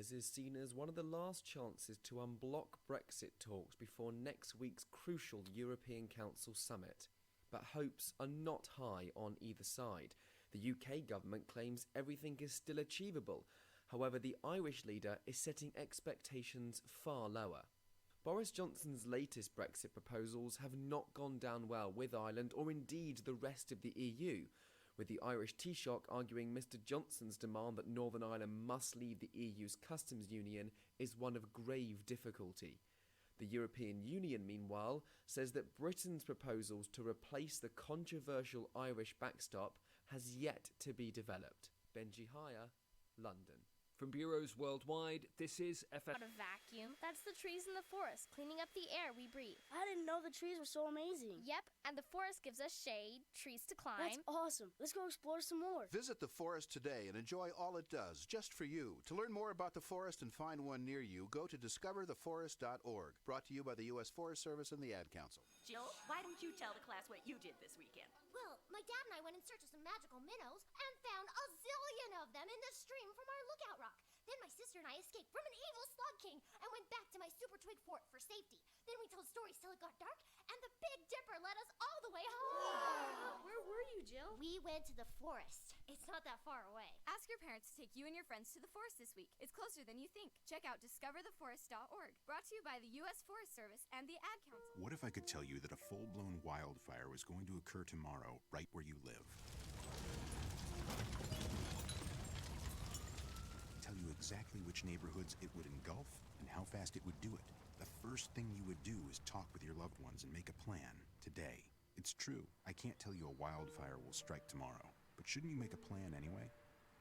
coronavirus is seen as one of the last chances to unblock Brexit talks before next week's crucial European Council summit. But hopes are not high on either side. The UK government claims everything is still achievable. However, the Irish leader is setting expectations far lower. Boris Johnson's latest Brexit proposals have not gone down well with Ireland or indeed the rest of the EU, with the Irish Taoiseach arguing Mr Johnson's demand that Northern Ireland must leave the EU's customs union is one of grave difficulty. The European Union, meanwhile, says that Britain's proposals to replace the controversial Irish backstop has yet to be developed. Benji Hire, London. From bureaus worldwide, this is FS. Not a vacuum. That's the trees in the forest, cleaning up the air we breathe. I didn't know the trees were so amazing. Yep, and the forest gives us shade, trees to climb. That's awesome. Let's go explore some more. Visit the forest today and enjoy all it does, just for you. To learn more about the forest and find one near you, go to discovertheforest.org. Brought to you by the U.S. Forest Service and the Ad Council. Jill, why don't you tell the class what you did this weekend? Well, my dad and I went in search of some magical minnows and found a zillion of them in the stream from our lookout rock. Then my sister and I escaped from an evil slug king and went back to my super twig fort for safety. Then we told stories till it got dark, and the Big Dipper led us all the way home. Where were you, Jill? We went to the forest. It's not that far away. Ask your parents to take you and your friends to the forest this week. It's closer than you think. Check out discovertheforest.org. Brought to you by the U.S. Forest Service and the Ad Council. What if I could tell you that a full-blown wildfire was going to occur tomorrow, right where you live? Tell you exactly which neighborhoods it would engulf and how fast it would do it. The first thing you would do is talk with your loved ones and make a plan today. It's true, I can't tell you a wildfire will strike tomorrow, but shouldn't you make a plan anyway?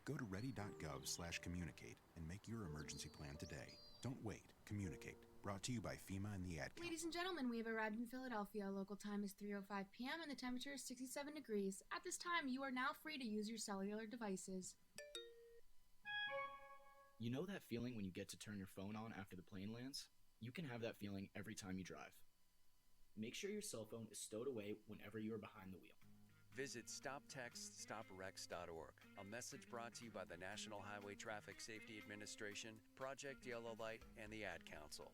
Go to ready.gov/communicate and make your emergency plan today. Don't wait, communicate. Brought to you by FEMA and the Ad Council. Ladies and gentlemen, we have arrived in Philadelphia. Local time is 3:05 p.m. and the temperature is 67 degrees. At this time, you are now free to use your cellular devices. You know that feeling when you get to turn your phone on after the plane lands? You can have that feeling every time you drive. Make sure your cell phone is stowed away whenever you are behind the wheel. Visit StopTextStopWrecks.org. A message brought to you by the National Highway Traffic Safety Administration, Project Yellow Light, and the Ad Council.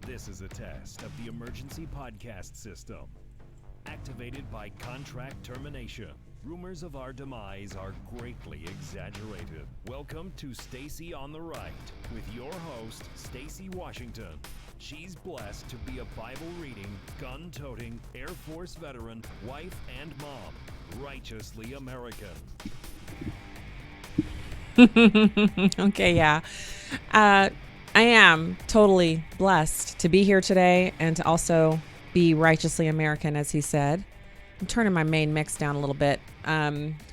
This is a test of the emergency podcast system. Activated by contract termination. Rumors of our demise are greatly exaggerated. Welcome to Stacy on the Right with your host, Stacy Washington. She's blessed to be a Bible-reading, gun-toting, Air Force veteran, wife and mom. Righteously American. Okay, yeah. I am totally blessed to be here today and to also be righteously American, as he said. I'm turning my main mix down a little bit.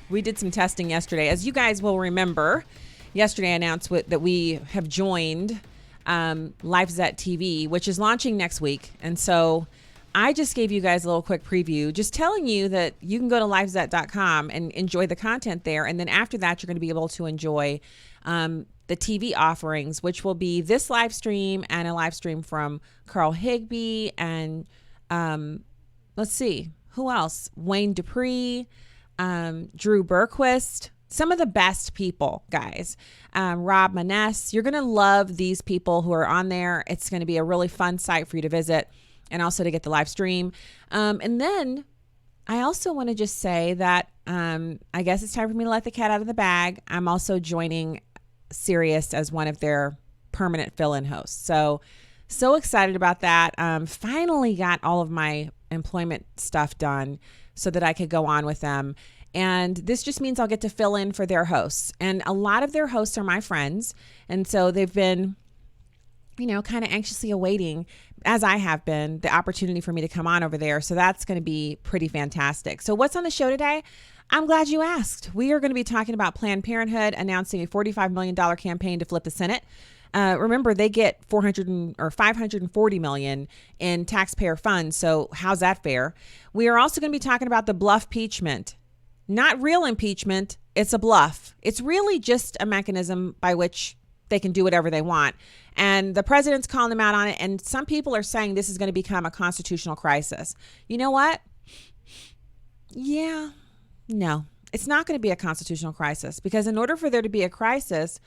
We did some testing yesterday. As you guys will remember, yesterday I announced that we have joined LifeZet TV, which is launching next week. And so I just gave you guys a little quick preview, just telling you that you can go to lifezet.com and enjoy the content there. And then after that, you're going to be able to enjoy the TV offerings, which will be this live stream and a live stream from Carl Higbee and let's see, who else? Wayne Dupree, Drew Berquist, some of the best people, guys. Rob Maness. You're going to love these people who are on there. It's going to be a really fun site for you to visit and also to get the live stream. And then I also want to just say that I guess it's time for me to let the cat out of the bag. I'm also joining Sirius as one of their permanent fill-in hosts. So excited about that. Finally got all of my employment stuff done so that I could go on with them. And this just means I'll get to fill in for their hosts. And a lot of their hosts are my friends. And so they've been, kind of anxiously awaiting, as I have been, the opportunity for me to come on over there. So that's going to be pretty fantastic. So what's on the show today? I'm glad you asked. We are going to be talking about Planned Parenthood announcing a $45 million campaign to flip the Senate. Remember, they get $540 million in taxpayer funds. So how's that fair? We are also going to be talking about the bluff impeachment. Not real impeachment. It's a bluff. It's really just a mechanism by which they can do whatever they want. And the president's calling them out on it. And some people are saying this is going to become a constitutional crisis. You know what? Yeah, no, it's not going to be a constitutional crisis, because in order for there to be a crisis,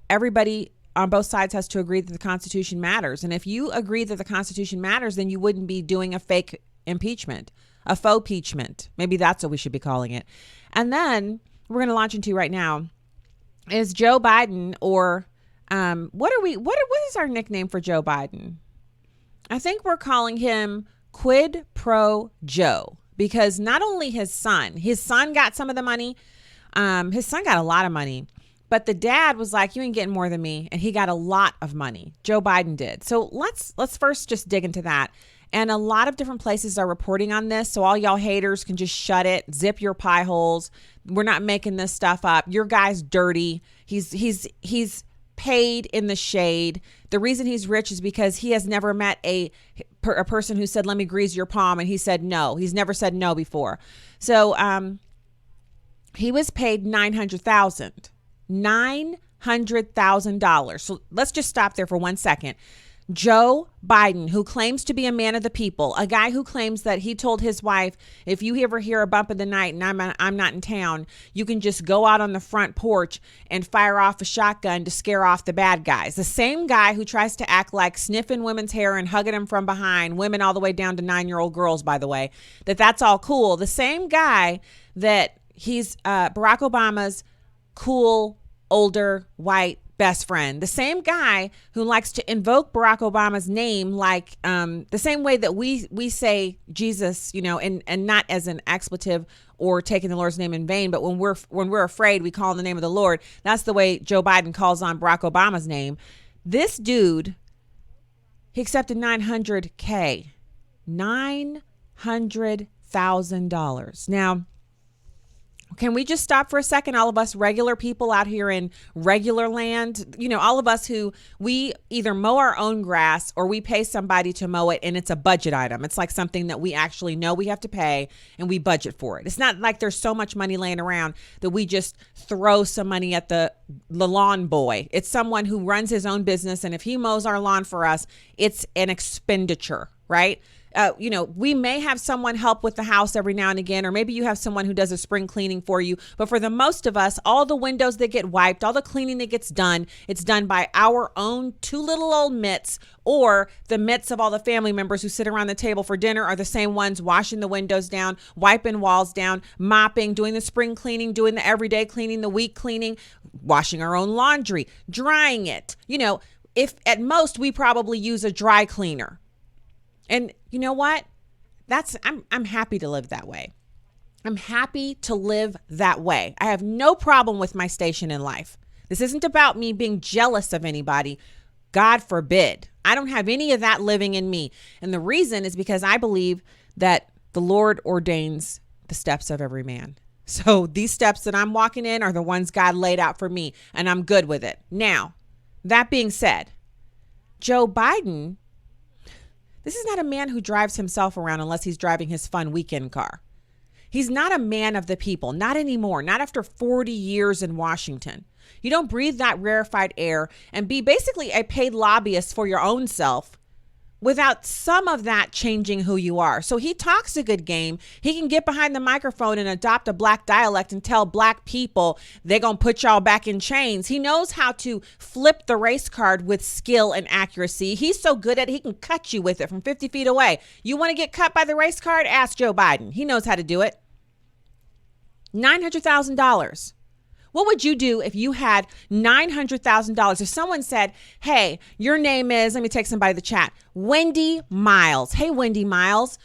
everybody on both sides has to agree that the Constitution matters. And if you agree that the Constitution matters, then you wouldn't be doing a fake impeachment, a faux impeachment. Maybe that's what we should be calling it. And then we're going to launch into right now is Joe Biden, or what is our nickname for Joe Biden? I think we're calling him Quid Pro Joe, because not only his son got some of the money. His son got a lot of money, but the dad was like, you ain't getting more than me. And he got a lot of money. Joe Biden did. So let's first just dig into that. And a lot of different places are reporting on this. So all y'all haters can just shut it, zip your pie holes. We're not making this stuff up. Your guy's dirty. He's paid in the shade. The reason he's rich is because he has never met a person who said, let me grease your palm. And he said no. He's never said no before. So he was paid $900,000. So let's just stop there for 1 second. Joe Biden, who claims to be a man of the people, a guy who claims that he told his wife, if you ever hear a bump in the night and I'm not in town, you can just go out on the front porch and fire off a shotgun to scare off the bad guys. The same guy who tries to act like sniffing women's hair and hugging them from behind, women all the way down to 9-year-old girls, by the way, that's all cool. The same guy that he's Barack Obama's cool, older, white best friend, the same guy who likes to invoke Barack Obama's name, like the same way that we say Jesus, and not as an expletive or taking the Lord's name in vain, but when we're afraid, we call on the name of the Lord. That's the way Joe Biden calls on Barack Obama's name. This dude, he accepted $900,000. Now, can we just stop for a second? All of us regular people out here in regular land, all of us who we either mow our own grass or we pay somebody to mow it, and it's a budget item. It's like something that we actually know we have to pay and we budget for it. It's not like there's so much money laying around that we just throw some money at the lawn boy. It's someone who runs his own business, and if he mows our lawn for us, it's an expenditure, right? We may have someone help with the house every now and again, or maybe you have someone who does a spring cleaning for you. But for the most of us, all the windows that get wiped, all the cleaning that gets done, it's done by our own two little old mitts, or the mitts of all the family members who sit around the table for dinner are the same ones washing the windows down, wiping walls down, mopping, doing the spring cleaning, doing the everyday cleaning, the week cleaning, washing our own laundry, drying it. If at most we probably use a dry cleaner. And you know what? I'm happy to live that way. I'm happy to live that way. I have no problem with my station in life. This isn't about me being jealous of anybody. God forbid. I don't have any of that living in me. And the reason is because I believe that the Lord ordains the steps of every man. So these steps that I'm walking in are the ones God laid out for me, and I'm good with it. Now, that being said, Joe Biden, this is not a man who drives himself around unless he's driving his fun weekend car. He's not a man of the people, not anymore, not after 40 years in Washington. You don't breathe that rarefied air and be basically a paid lobbyist for your own self without some of that changing who you are. So he talks a good game. He can get behind the microphone and adopt a black dialect and tell black people they're going to put y'all back in chains. He knows how to flip the race card with skill and accuracy. He's so good at it, he can cut you with it from 50 feet away. You want to get cut by the race card? Ask Joe Biden. He knows how to do it. $900,000. What would you do if you had $900,000? If someone said, hey, your name is, let me take somebody to the chat, Wendy Miles. Hey, Wendy Miles,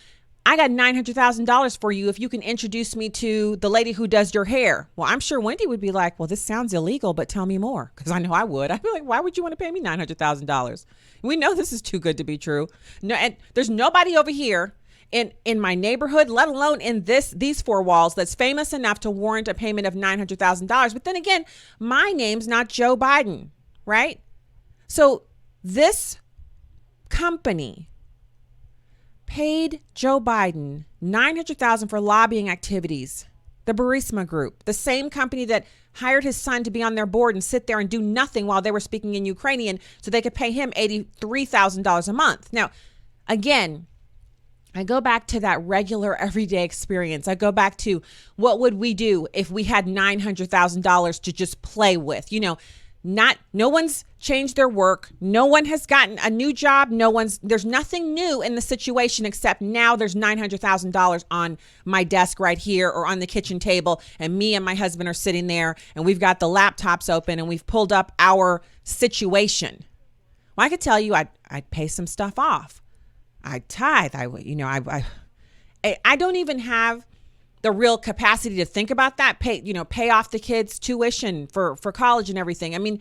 I got $900,000 for you if you can introduce me to the lady who does your hair. Well, I'm sure Wendy would be like, well, this sounds illegal, but tell me more. Because I know I would. I'd be like, why would you want to pay me $900,000? We know this is too good to be true. No, and there's nobody over here in my neighborhood, let alone in these four walls, that's famous enough to warrant a payment of $900,000. But then again, my name's not Joe Biden, right? So this company paid Joe Biden $900,000 for lobbying activities. The Burisma group, the same company that hired his son to be on their board and sit there and do nothing while they were speaking in Ukrainian so they could pay him $83,000 a month. Now, again, I go back to that regular everyday experience. I go back to what would we do if we had $900,000 to just play with? You know, no one's changed their work. No one has gotten a new job. There's nothing new in the situation except now there's $900,000 on my desk right here or on the kitchen table. And me and my husband are sitting there and we've got the laptops open and we've pulled up our situation. Well, I could tell you I'd pay some stuff off. I'd tithe. I don't even have the real capacity to think about that. Pay off the kids' tuition for college and everything. I mean,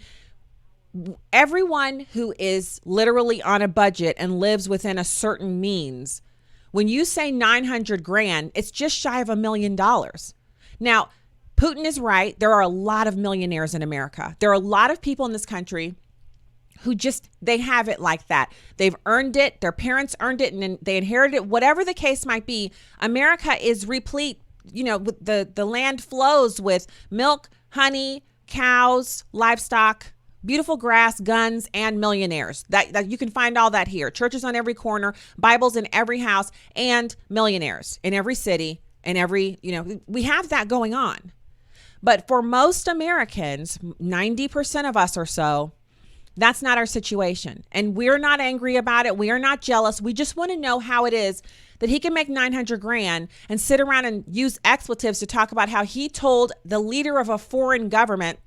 everyone who is literally on a budget and lives within a certain means, when you say 900 grand, it's just shy of $1 million. Now, Putin is right. There are a lot of millionaires in America. There are a lot of people in this country who they have it like that. They've earned it. Their parents earned it and then they inherited it. Whatever the case might be, America is replete. With the land flows with milk, honey, cows, livestock, beautiful grass, guns, and millionaires. That you can find all that here. Churches on every corner, Bibles in every house, and millionaires in every city and we have that going on. But for most Americans, 90% of us or so, that's not our situation. And we're not angry about it. We are not jealous. We just want to know how it is that he can make 900 grand and sit around and use expletives to talk about how he told the leader of a foreign government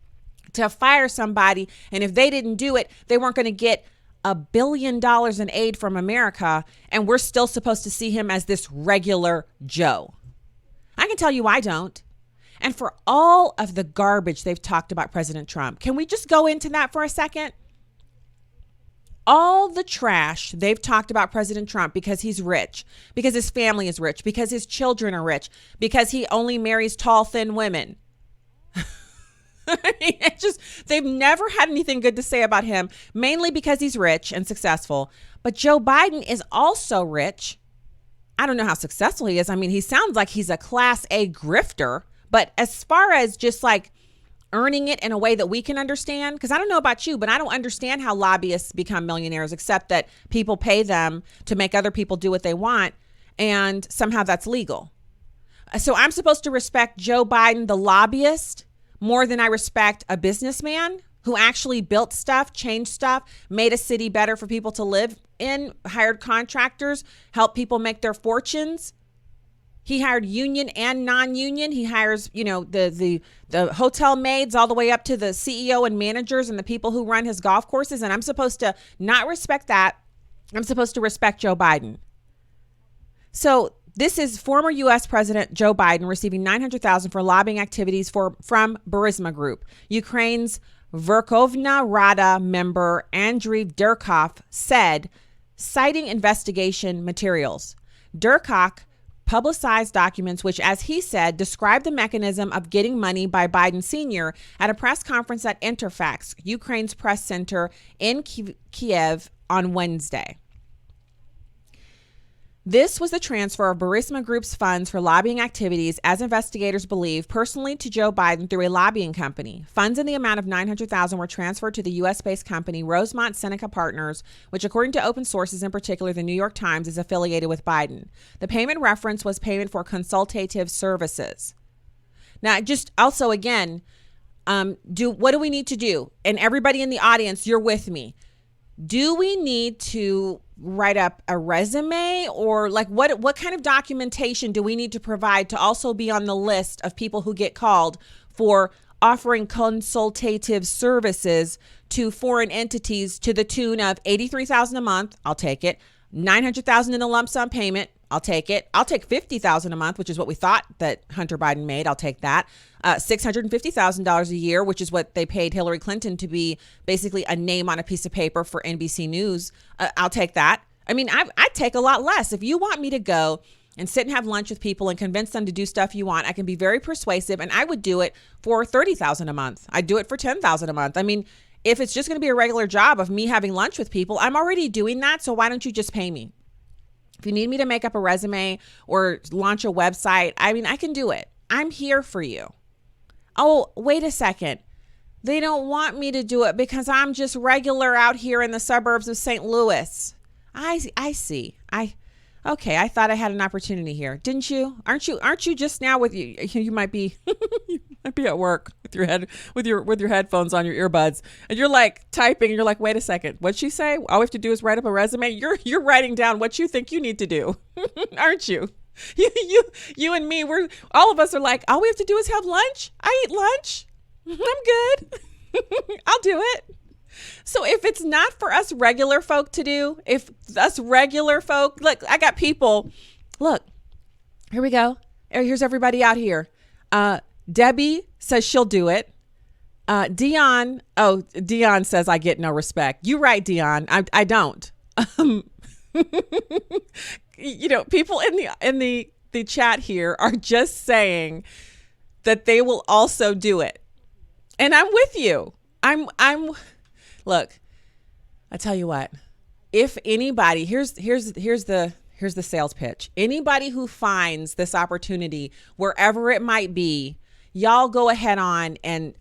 to fire somebody. And if they didn't do it, they weren't going to get $1 billion in aid from America. And we're still supposed to see him as this regular Joe. I can tell you I don't. And for all of the garbage they've talked about President Trump, can we just go into that for a second? All the trash they've talked about President Trump because he's rich, because his family is rich, because his children are rich, because he only marries tall, thin women. They've never had anything good to say about him, mainly because he's rich and successful. But Joe Biden is also rich. I don't know how successful he is. I mean, he sounds like he's a class A grifter, but as far as just like earning it in a way that we can understand, because I don't know about you, but I don't understand how lobbyists become millionaires, except that people pay them to make other people do what they want, and somehow that's legal. So I'm supposed to respect Joe Biden, the lobbyist, more than I respect a businessman who actually built stuff, changed stuff, made a city better for people to live in, hired contractors, helped people make their fortunes. He hired union and non-union. He hires, the hotel maids all the way up to the CEO and managers and the people who run his golf courses. And I'm supposed to not respect that. I'm supposed to respect Joe Biden. So this is former U.S. President Joe Biden receiving $900,000 for lobbying activities from Burisma Group. Ukraine's Verkhovna Rada member Andriy Durkov said, citing investigation materials, Durkov publicized documents which, as he said, describe the mechanism of getting money by Biden Sr. at a press conference at Interfax, Ukraine's press center in Kiev on Wednesday. This was the transfer of Burisma Group's funds for lobbying activities, as investigators believe, personally to Joe Biden through a lobbying company. Funds in the amount of $900,000 were transferred to the U.S.-based company Rosemont Seneca Partners, which, according to open sources, in particular the New York Times, is affiliated with Biden. The payment reference was payment for consultative services. Now, just also, again, what do we need to do? And everybody in the audience, you're with me. Do we need to write up a resume, or like what kind of documentation do we need to provide to also be on the list of people who get called for offering consultative services to foreign entities to the tune of $83,000 a month? I'll take it. $900,000 in a lump sum payment. I'll take it. I'll take $50,000 a month, which is what we thought that Hunter Biden made. I'll take that. $650,000 a year, which is what they paid Hillary Clinton to be basically a name on a piece of paper for NBC News. I'll take that. I mean, I'd take a lot less. If you want me to go and sit and have lunch with people and convince them to do stuff you want, I can be very persuasive, and I would do it for $30,000 a month. I'd do it for $10,000 a month. I mean, if it's just going to be a regular job of me having lunch with people, I'm already doing that. So why don't you just pay me? If you need me to make up a resume or launch a website, I mean, I can do it. I'm here for you. Oh, wait a second. They don't want me to do it because I'm just regular out here in the suburbs of St. Louis. I see. Okay, I thought I had an opportunity here. Didn't you? Aren't you just now with you? You might be you might be at work with your headphones on, your earbuds, and you're like typing and you're like, wait a second, what'd she say? All we have to do is write up a resume. You're writing down what you think you need to do. Aren't you? You and me, all of us are like, all we have to do is have lunch. I eat lunch. I'm good. I'll do it. So if it's not for us regular folk to do, if us regular folk, look, I got people, look, here we go. Here's everybody out here. Debbie says she'll do it. Dion says I get no respect. You right, Dion. I don't. People in the chat here are just saying that they will also do it. And I'm with you. Look, I tell you what, if anybody, here's the sales pitch. Anybody who finds this opportunity, wherever it might be, y'all go ahead on and,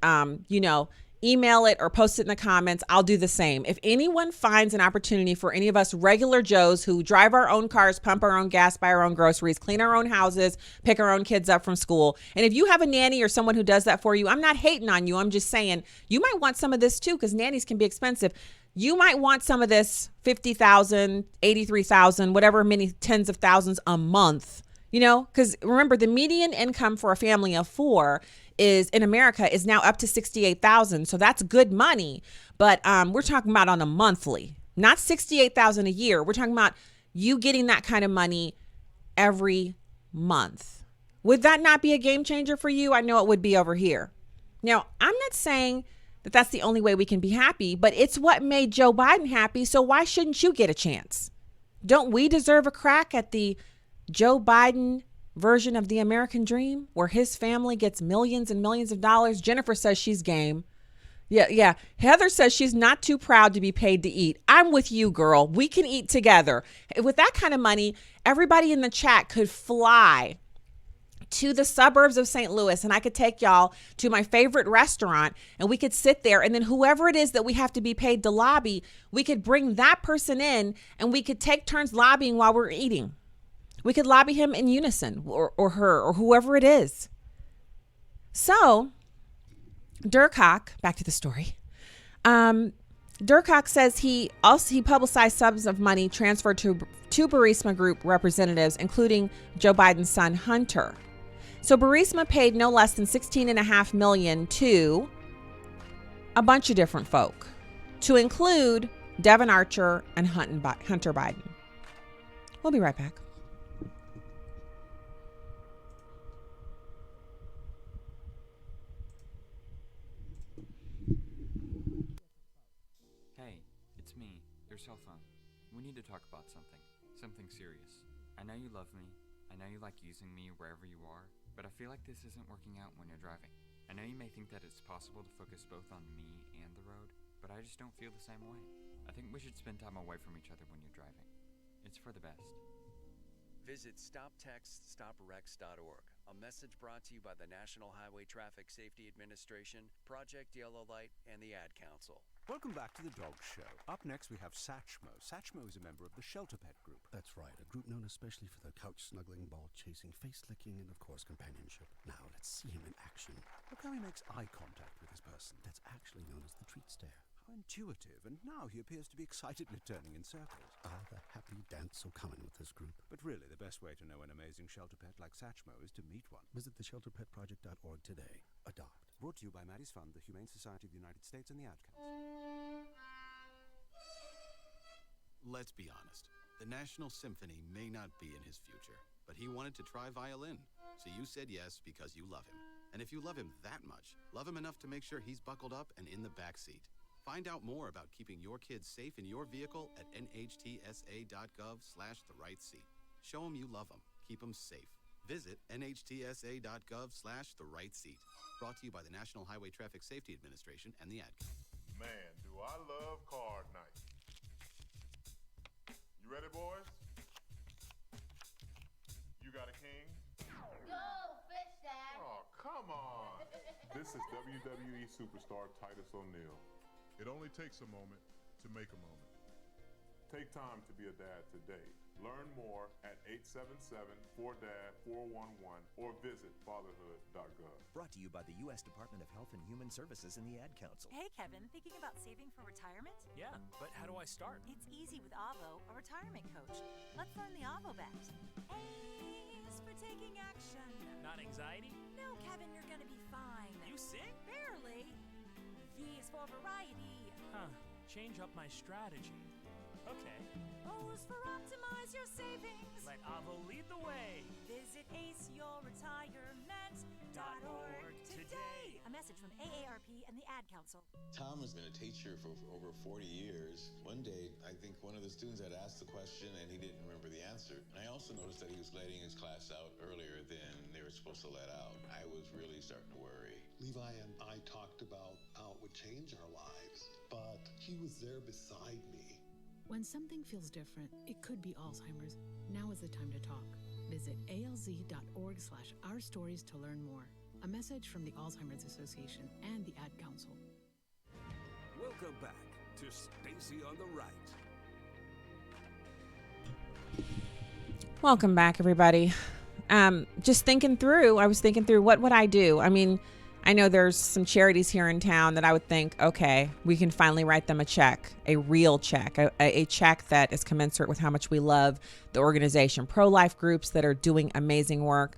email it or post it in the comments. I'll do the same. If anyone finds an opportunity for any of us regular Joes who drive our own cars, pump our own gas, buy our own groceries, clean our own houses, pick our own kids up from school. And if you have a nanny or someone who does that for you, I'm not hating on you. I'm just saying you might want some of this too, because nannies can be expensive. You might want some of this $50,000, $83,000, whatever many tens of thousands a month, because remember, the median income for a family of four in America is now up to $68,000. So that's good money. But we're talking about on a monthly, not $68,000 a year. We're talking about you getting that kind of money every month. Would that not be a game changer for you? I know it would be over here. Now, I'm not saying that that's the only way we can be happy, but it's what made Joe Biden happy. So why shouldn't you get a chance? Don't we deserve a crack at the Joe Biden version of the American dream where his family gets millions and millions of dollars? Jennifer says she's game. Yeah. Heather says she's not too proud to be paid to eat. I'm with you, girl. We can eat together. With that kind of money, everybody in the chat could fly to the suburbs of St. Louis and I could take y'all to my favorite restaurant and we could sit there, and then whoever it is that we have to be paid to lobby, we could bring that person in and we could take turns lobbying while we're eating. We could lobby him in unison or her or whoever it is. So Durcock, back to the story. Durcock says he publicized sums of money transferred to Burisma Group representatives, including Joe Biden's son, Hunter. So Burisma paid no less than $16.5 million to a bunch of different folk, to include Devin Archer and Hunter Biden. We'll be right back. Cell phone. We need to talk about something serious. I know you love me. I know you like using me wherever you are, but I feel like this isn't working out when you're driving. I know you may think that it's possible to focus both on me and the road, but I just don't feel the same way. I think we should spend time away from each other when you're driving. It's for the best. Visit StopTextStopWrecks.org. A message brought to you by the National Highway Traffic Safety Administration, Project Yellow Light, and the Ad Council. Welcome back to the Dog Show. Up next, we have Satchmo. Satchmo is a member of the Shelter Pet Group. That's right, a group known especially for their couch-snuggling, ball-chasing, face-licking, and, of course, companionship. Now, let's see him in action. Look how he makes eye contact with his person. That's actually known as the treat stare. How intuitive, and now he appears to be excitedly turning in circles. The happy dance so common with this group. But really, the best way to know an amazing shelter pet like Satchmo is to meet one. Visit theshelterpetproject.org today. Adopt. Brought to you by Maddie's Fund, the Humane Society of the United States, and the Ad Council. Let's be honest. The National Symphony may not be in his future, but he wanted to try violin. So you said yes because you love him. And if you love him that much, love him enough to make sure he's buckled up and in the back seat. Find out more about keeping your kids safe in your vehicle at nhtsa.gov/therightseat. Show them you love them. Keep them safe. Visit nhtsa.gov/therightseat. Brought to you by the National Highway Traffic Safety Administration and the Ad Council. Man, do I love card night. You ready, boys? You got a king? Go, fish dad. Oh, come on. This is WWE superstar Titus O'Neil. It only takes a moment to make a moment. Take time to be a dad today. Learn more at 877-4DAD-411 or visit fatherhood.gov. Brought to you by the U.S. Department of Health and Human Services and the Ad Council. Hey, Kevin, thinking about saving for retirement? Yeah, but how do I start? It's easy with Avo, a retirement coach. Let's learn the Avo bet. A is for taking action. Not anxiety? No, Kevin, you're gonna be fine. You sing? Barely. V is for variety. Huh. Change up my strategy. Okay. O is for optimize your savings. Let Avo lead the way. Visit aceyourretirement.org today. A message from AARP and the Ad Council. Tom has been a teacher for over 40 years. One day, I think one of the students had asked the question and he didn't remember the answer. And I also noticed that he was letting his class out earlier than they were supposed to let out. I was really starting to worry. Levi and I talked about how it would change our lives, but he was there beside me. When something feels different, it could be Alzheimer's. Now is the time to talk. Visit alz.org/ourstories to learn more. A message from the Alzheimer's Association and the Ad Council. Welcome back to Stacy on the Right. Welcome back, everybody. I was thinking through what would I do? I mean, I know there's some charities here in town that I would think, okay, we can finally write them a check, a real check, a check that is commensurate with how much we love the organization. Pro-life groups that are doing amazing work,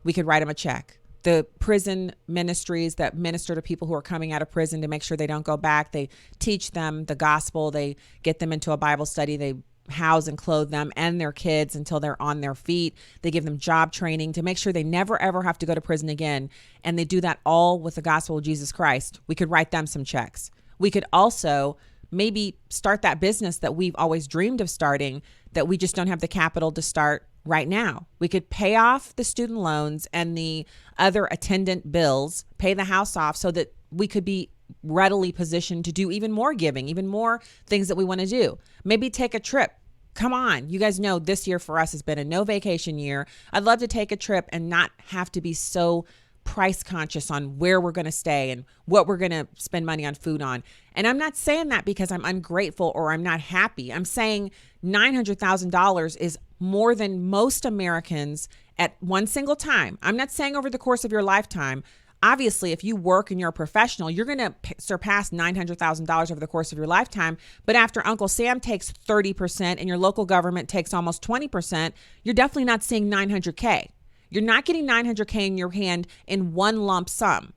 we could write them a check. The prison ministries that minister to people who are coming out of prison to make sure they don't go back, they teach them the gospel, they get them into a Bible study, they house and clothe them and their kids until they're on their feet. They give them job training to make sure they never, ever have to go to prison again. And they do that all with the gospel of Jesus Christ. We could write them some checks. We could also maybe start that business that we've always dreamed of starting, that we just don't have the capital to start right now. We could pay off the student loans and the other attendant bills, pay the house off so that we could be readily positioned to do even more giving, even more things that we want to do. Maybe take a trip. Come on. You guys know this year for us has been a no vacation year. I'd love to take a trip and not have to be so price conscious on where we're going to stay and what we're going to spend money on food on. And I'm not saying that because I'm ungrateful or I'm not happy. I'm saying $900,000 is more than most Americans at one single time. I'm not saying over the course of your lifetime. Obviously, if you work and you're a professional, you're going to surpass $900,000 over the course of your lifetime. But after Uncle Sam takes 30% and your local government takes almost 20%, you're definitely not seeing $900K. You're not getting $900K in your hand in one lump sum.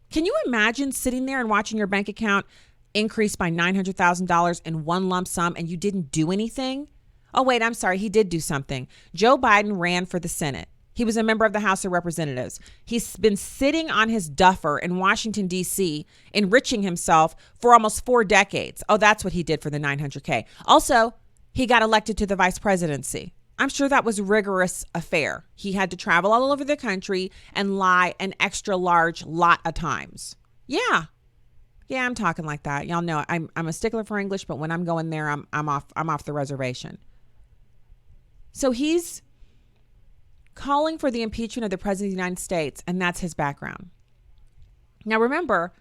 Can you imagine sitting there and watching your bank account increase by $900,000 in one lump sum and you didn't do anything? Oh, wait, I'm sorry. He did do something. Joe Biden ran for the Senate. He was a member of the House of Representatives. He's been sitting on his duffer in Washington, D.C., enriching himself for almost 4 decades. Oh, that's what he did for the $900K. Also, he got elected to the vice presidency. I'm sure that was a rigorous affair. He had to travel all over the country and lie an extra large lot of times. Yeah, I'm talking like that. Y'all know I'm a stickler for English, but when I'm going there, I'm off the reservation. So he's calling for the impeachment of the President of the United States, and that's his background. Now remember,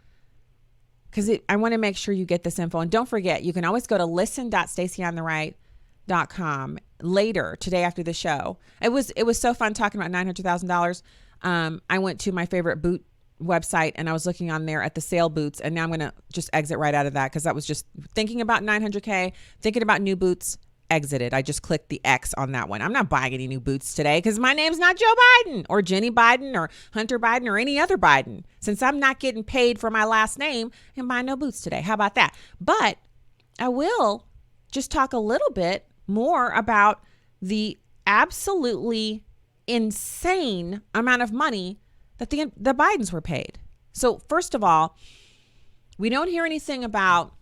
because I want to make sure you get this info, and don't forget, you can always go to listen.stacyontheright.com later today after the show. It was so fun talking about $900,000. I went to my favorite boot website and I was looking on there at the sale boots, and now I'm going to just exit right out of that because that was just thinking about $900K, thinking about new boots. Exited. I just clicked the X on that one. I'm not buying any new boots today because my name's not Joe Biden or Jenny Biden or Hunter Biden or any other Biden. Since I'm not getting paid for my last name, I'm buying no boots today. How about that? But I will just talk a little bit more about the absolutely insane amount of money that the Bidens were paid. So first of all, we don't hear anything about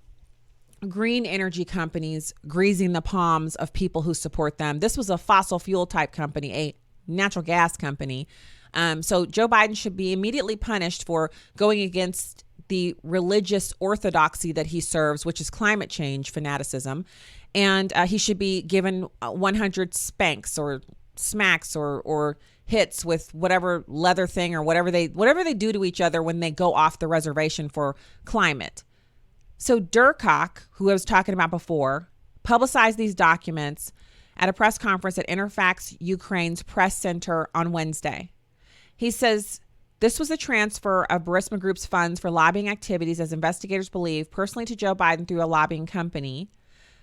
green energy companies greasing the palms of people who support them. This was a fossil fuel type company, a natural gas company. So Joe Biden should be immediately punished for going against the religious orthodoxy that he serves, which is climate change fanaticism. And he should be given 100 spanks or smacks or hits with whatever leather thing or whatever they do to each other when they go off the reservation for climate. So Durcock, who I was talking about before, publicized these documents at a press conference at Interfax Ukraine's press center on Wednesday. He says this was a transfer of Burisma Group's funds for lobbying activities, as investigators believe, personally to Joe Biden through a lobbying company.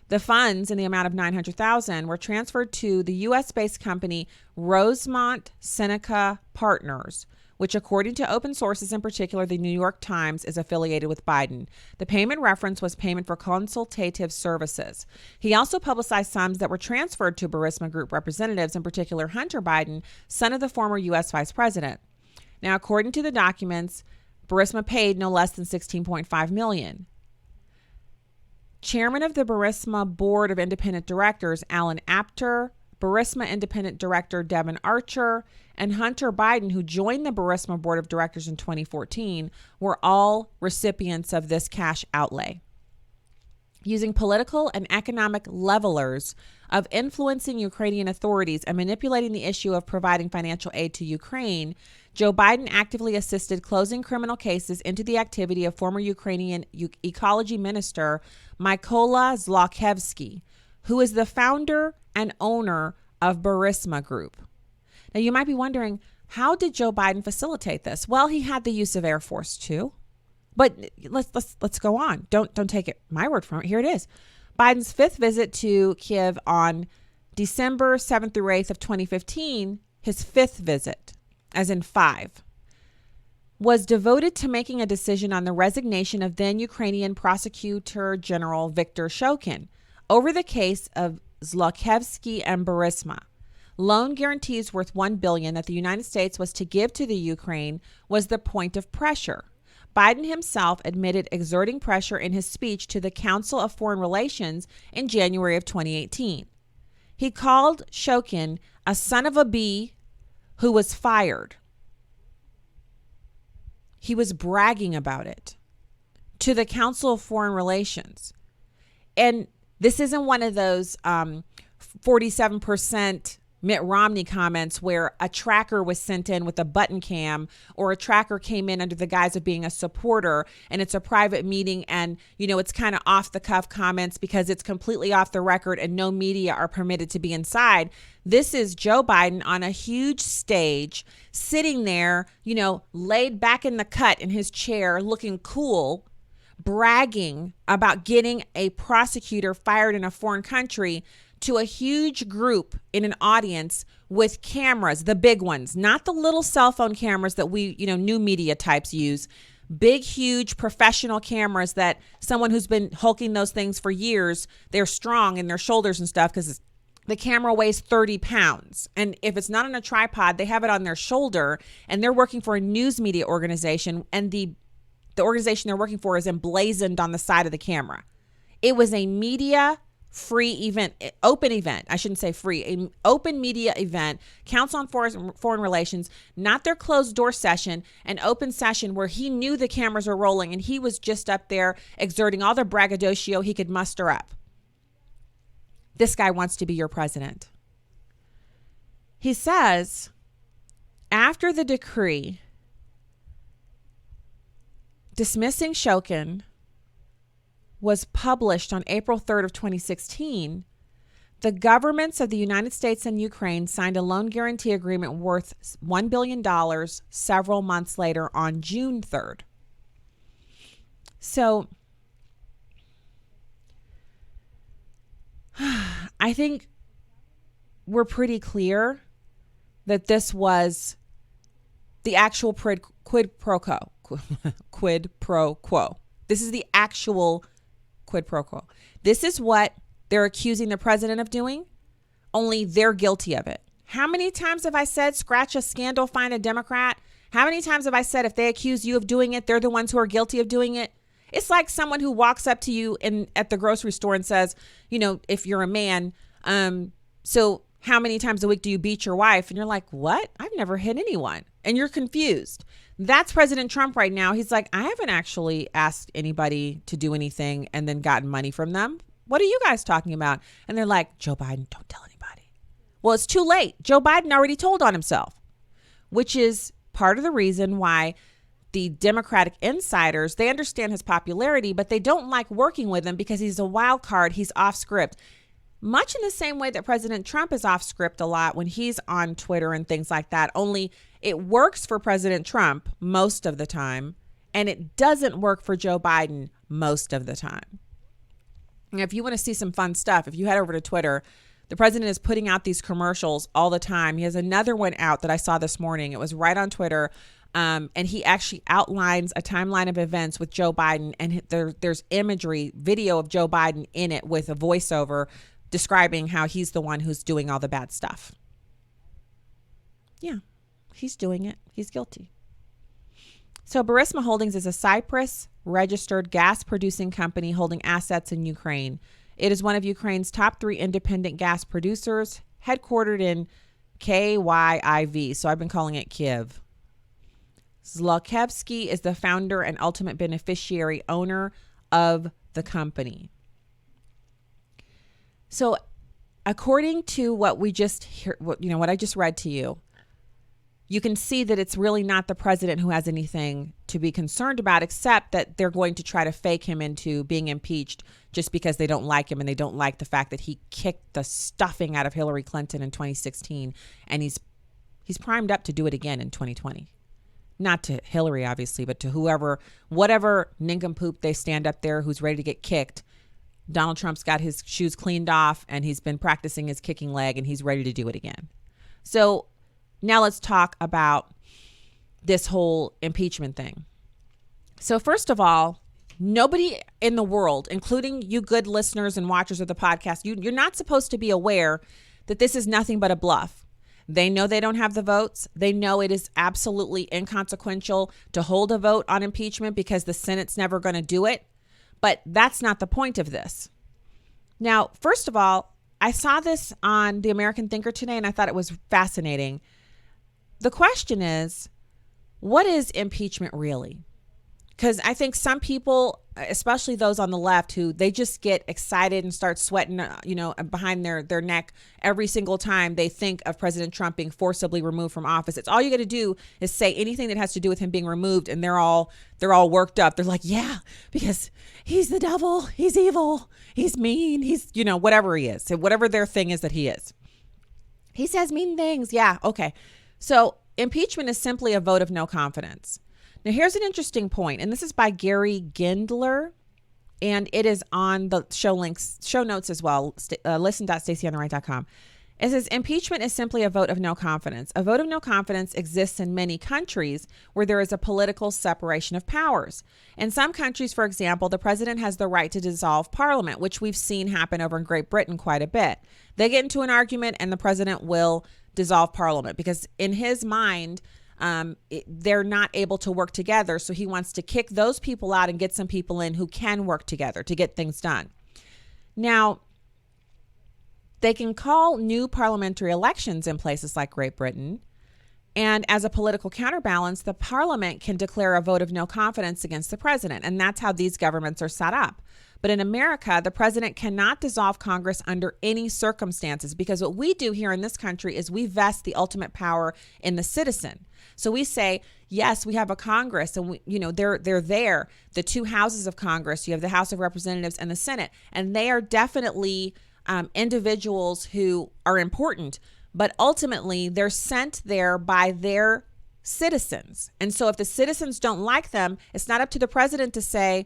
The funds, in the amount of $900,000, were transferred to the U.S.-based company Rosemont Seneca Partners, which, according to open sources, in particular the New York Times, is affiliated with Biden. The payment reference was payment for consultative services. He also publicized sums that were transferred to Burisma Group representatives, in particular Hunter Biden, son of the former U.S. vice president. Now, according to the documents, Burisma paid no less than $16.5 million. Chairman of the Burisma Board of Independent Directors, Alan Apter, Burisma Independent Director Devin Archer, and Hunter Biden, who joined the Burisma Board of Directors in 2014, were all recipients of this cash outlay. Using political and economic levelers of influencing Ukrainian authorities and manipulating the issue of providing financial aid to Ukraine, Joe Biden actively assisted closing criminal cases into the activity of former Ukrainian ecology minister Mykola Zlochevsky, who is the founder and owner of Burisma Group. Now, you might be wondering, how did Joe Biden facilitate this? Well, he had the use of Air Force too. But let's go on. Don't take it my word for it. Here it is. Biden's fifth visit to Kiev on December 7th through 8th of 2015, his fifth visit, as in 5, was devoted to making a decision on the resignation of then Ukrainian Prosecutor General Viktor Shokin over the case of Zlochevsky and Burisma. Loan guarantees worth $1 billion that the United States was to give to the Ukraine was the point of pressure. Biden himself admitted exerting pressure in his speech to the Council of Foreign Relations in January of 2018. He called Shokin a son of a bee who was fired. He was bragging about it to the Council of Foreign Relations. And this isn't one of those 47% Mitt Romney comments where a tracker was sent in with a button cam, or a tracker came in under the guise of being a supporter, and it's a private meeting, and it's kind of off the cuff comments because it's completely off the record and no media are permitted to be inside. This is Joe Biden on a huge stage, sitting there, laid back in the cut in his chair, looking cool, bragging about getting a prosecutor fired in a foreign country, to a huge group in an audience with cameras, the big ones, not the little cell phone cameras that we, new media types use, big, huge professional cameras that someone who's been hulking those things for years, they're strong in their shoulders and stuff because the camera weighs 30 pounds. And if it's not on a tripod, they have it on their shoulder, and they're working for a news media organization, and the organization they're working for is emblazoned on the side of the camera. It was a media-free event, open event. I shouldn't say free, an open media event, Council on Foreign Relations, not their closed door session, an open session where he knew the cameras were rolling and he was just up there exerting all the braggadocio he could muster up. This guy wants to be your president. He says, after the decree dismissing Shokin was published on April 3rd of 2016, the governments of the United States and Ukraine signed a loan guarantee agreement worth $1 billion several months later on June 3rd. So I think we're pretty clear that this was the actual quid pro quo. Quid pro quo. This is the actual quid pro quo. This is what they're accusing the president of doing, only they're guilty of it. How many times have I said, scratch a scandal, find a Democrat? How many times have I said, if they accuse you of doing it, they're the ones who are guilty of doing it? It's like someone who walks up to you at the grocery store and says, if you're a man, so how many times a week do you beat your wife? And you're like, what? I've never hit anyone. And you're confused. That's President Trump right now. He's like, I haven't actually asked anybody to do anything and then gotten money from them. What are you guys talking about? And they're like, Joe Biden, don't tell anybody. Well, it's too late. Joe Biden already told on himself, which is part of the reason why the Democratic insiders, they understand his popularity, but they don't like working with him because he's a wild card. He's off script. much in the same way that President Trump is off script a lot when he's on Twitter and things like that, only it works for President Trump most of the time, and it doesn't work for Joe Biden most of the time. And if you want to see some fun stuff, if you head over to Twitter, the president is putting out these commercials all the time. He has another one out that I saw this morning. It was right on Twitter. And he actually outlines a timeline of events with Joe Biden. And there's imagery, video of Joe Biden in it with a voiceover describing how he's the one who's doing all the bad stuff. Yeah, he's doing it. He's guilty. So Burisma Holdings is a Cyprus-registered gas-producing company holding assets in Ukraine. It is one of Ukraine's top 3 independent gas producers, headquartered in KYIV, so I've been calling it Kiev. Zlokevsky is the founder and ultimate beneficiary owner of the company. So according to what we just hear, what I just read to you, you can see that it's really not the president who has anything to be concerned about, except that they're going to try to fake him into being impeached just because they don't like him and they don't like the fact that he kicked the stuffing out of Hillary Clinton in 2016. And he's primed up to do it again in 2020. Not to Hillary, obviously, but to whatever nincompoop they stand up there who's ready to get kicked. Donald Trump's got his shoes cleaned off and he's been practicing his kicking leg and he's ready to do it again. So now let's talk about this whole impeachment thing. So first of all, nobody in the world, including you good listeners and watchers of the podcast, you're not supposed to be aware that this is nothing but a bluff. They know they don't have the votes. They know it is absolutely inconsequential to hold a vote on impeachment because the Senate's never going to do it. But that's not the point of this. Now, first of all, I saw this on the American Thinker today and I thought it was fascinating. The question is, what is impeachment really? Because I think some people, especially those on the left, who they just get excited and start sweating, behind their neck every single time they think of President Trump being forcibly removed from office. It's all you got to do is say anything that has to do with him being removed, and they're all worked up. They're like, yeah, because he's the devil, he's evil, he's mean, he's whatever he is, whatever their thing is that he is. He says mean things. Yeah, okay. So impeachment is simply a vote of no confidence. Now, here's an interesting point, and this is by Gary Gindler, and it is on the show notes as well, listen.stacyontheright.com. It says, impeachment is simply a vote of no confidence. A vote of no confidence exists in many countries where there is a political separation of powers. In some countries, for example, the president has the right to dissolve parliament, which we've seen happen over in Great Britain quite a bit. They get into an argument and the president will dissolve parliament because in his mind, they're not able to work together. So he wants to kick those people out and get some people in who can work together to get things done. Now, they can call new parliamentary elections in places like Great Britain. And as a political counterbalance, the parliament can declare a vote of no confidence against the president. And that's how these governments are set up. But in America, the president cannot dissolve Congress under any circumstances because what we do here in this country is we vest the ultimate power in the citizen. So we say, yes, we have a Congress and they're there. The 2 houses of Congress, you have the House of Representatives and the Senate, and they are definitely individuals who are important, but ultimately they're sent there by their citizens. And so if the citizens don't like them, it's not up to the president to say,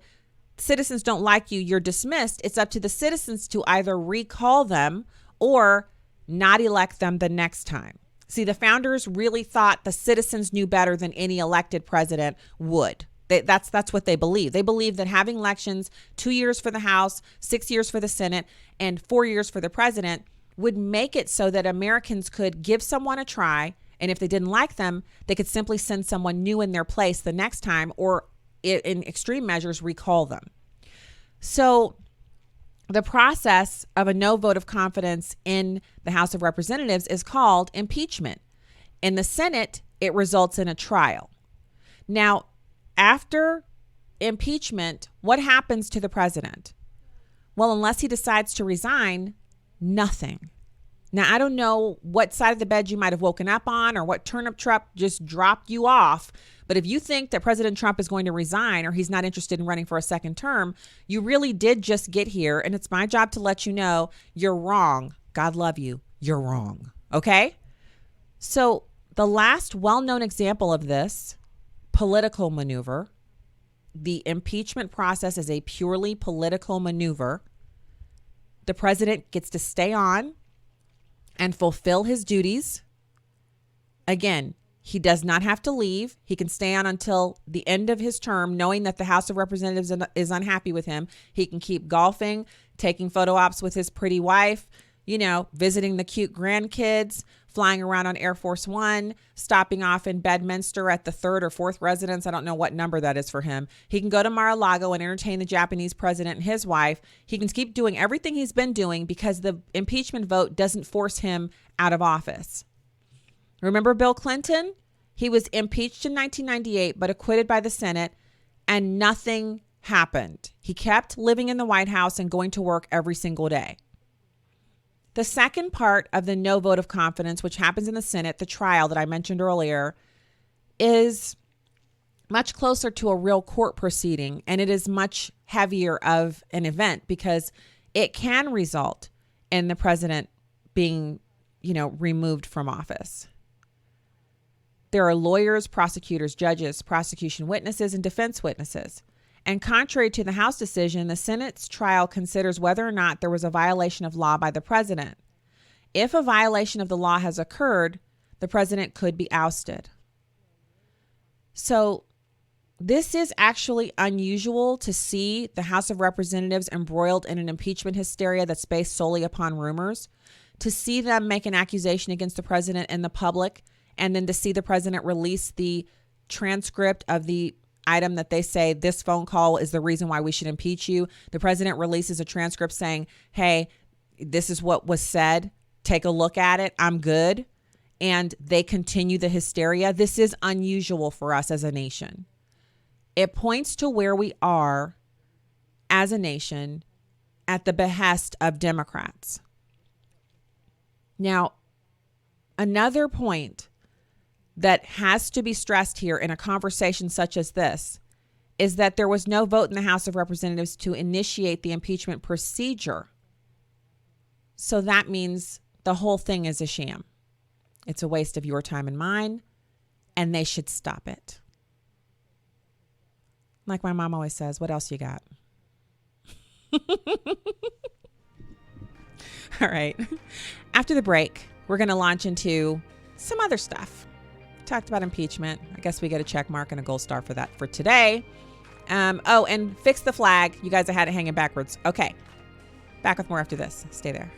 citizens don't like you, you're dismissed. It's up to the citizens to either recall them or not elect them the next time. See, the founders really thought the citizens knew better than any elected president would. That's what they believe. They believe that having elections 2 years for the House, 6 years for the Senate, and 4 years for the president would make it so that Americans could give someone a try. And if they didn't like them, they could simply send someone new in their place the next time or in extreme measures, recall them. So the process of a no vote of confidence in the House of Representatives is called impeachment. In the Senate, it results in a trial. Now, after impeachment, what happens to the president? Well, unless he decides to resign, nothing. Now, I don't know what side of the bed you might have woken up on or what turnip truck just dropped you off, But if you think that President Trump is going to resign or he's not interested in running for a second term, you really did just get here. And it's my job to let you know you're wrong. God love you. You're wrong. Okay? So the last well-known example of this political maneuver, the impeachment process is a purely political maneuver. The president gets to stay on and fulfill his duties. Again, he does not have to leave. He can stay on until the end of his term, knowing that the House of Representatives is unhappy with him. He can keep golfing, taking photo ops with his pretty wife, visiting the cute grandkids, flying around on Air Force One, stopping off in Bedminster at the third or fourth residence. I don't know what number that is for him. He can go to Mar-a-Lago and entertain the Japanese president and his wife. He can keep doing everything he's been doing because the impeachment vote doesn't force him out of office. Remember Bill Clinton? He was impeached in 1998, but acquitted by the Senate, and nothing happened. He kept living in the White House and going to work every single day. The second part of the no vote of confidence, which happens in the Senate, the trial that I mentioned earlier, is much closer to a real court proceeding, and it is much heavier of an event because it can result in the president being, removed from office. There are lawyers, prosecutors, judges, prosecution witnesses, and defense witnesses. And contrary to the House decision, the Senate's trial considers whether or not there was a violation of law by the president. If a violation of the law has occurred, the president could be ousted. So this is actually unusual to see the House of Representatives embroiled in an impeachment hysteria that's based solely upon rumors, to see them make an accusation against the president in the public, and then to see the president release the transcript of the item that they say this phone call is the reason why we should impeach you. The president releases a transcript saying, hey, this is what was said. Take a look at it. I'm good. And they continue the hysteria. This is unusual for us as a nation. It points to where we are as a nation at the behest of Democrats. Now, another point that has to be stressed here in a conversation such as this is that there was no vote in the House of Representatives to initiate the impeachment procedure. So that means the whole thing is a sham. It's a waste of your time and mine, and they should stop it. Like my mom always says, what else you got? All right. After the break, we're going to launch into some other stuff. Talked about impeachment. I guess we get a check mark and a gold star for that for today. And fix the flag. You guys had it hanging backwards. Okay. Back with more after this. Stay there.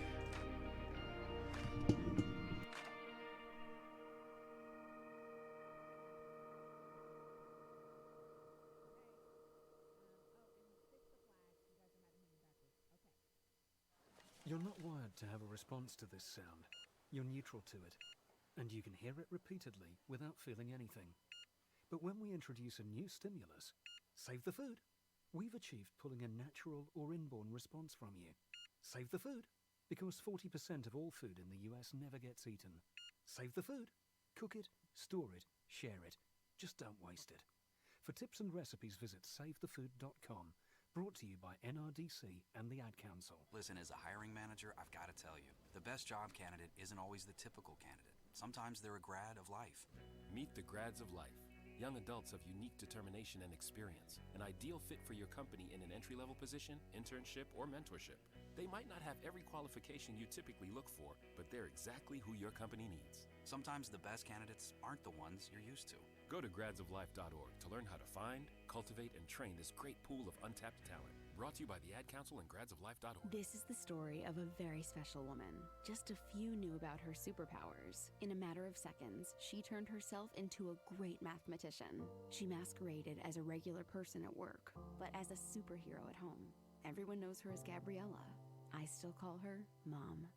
You're not wired to have a response to this sound. You're neutral to it, and you can hear it repeatedly without feeling anything. But when we introduce a new stimulus, save the food, we've achieved pulling a natural or inborn response from you. Save the food, because 40% of all food in the US never gets eaten. Save the food. Cook it, store it, share it. Just don't waste it. For tips and recipes, visit savethefood.com. Brought to you by NRDC and the Ad Council. Listen, as a hiring manager, I've got to tell you, the best job candidate isn't always the typical candidate. Sometimes they're a grad of life. Meet the grads of life. Young adults of unique determination and experience. An ideal fit for your company in an entry-level position, internship, or mentorship. They might not have every qualification you typically look for, but they're exactly who your company needs. Sometimes the best candidates aren't the ones you're used to. Go to gradsoflife.org to learn how to find, cultivate, and train this great pool of untapped talent. Brought to you by the Ad Council and gradsoflife.org. This is the story of a very special woman. Just a few knew about her superpowers. In a matter of seconds, she turned herself into a great mathematician. She masqueraded as a regular person at work, but as a superhero at home. Everyone knows her as Gabriella. I still call her Mom.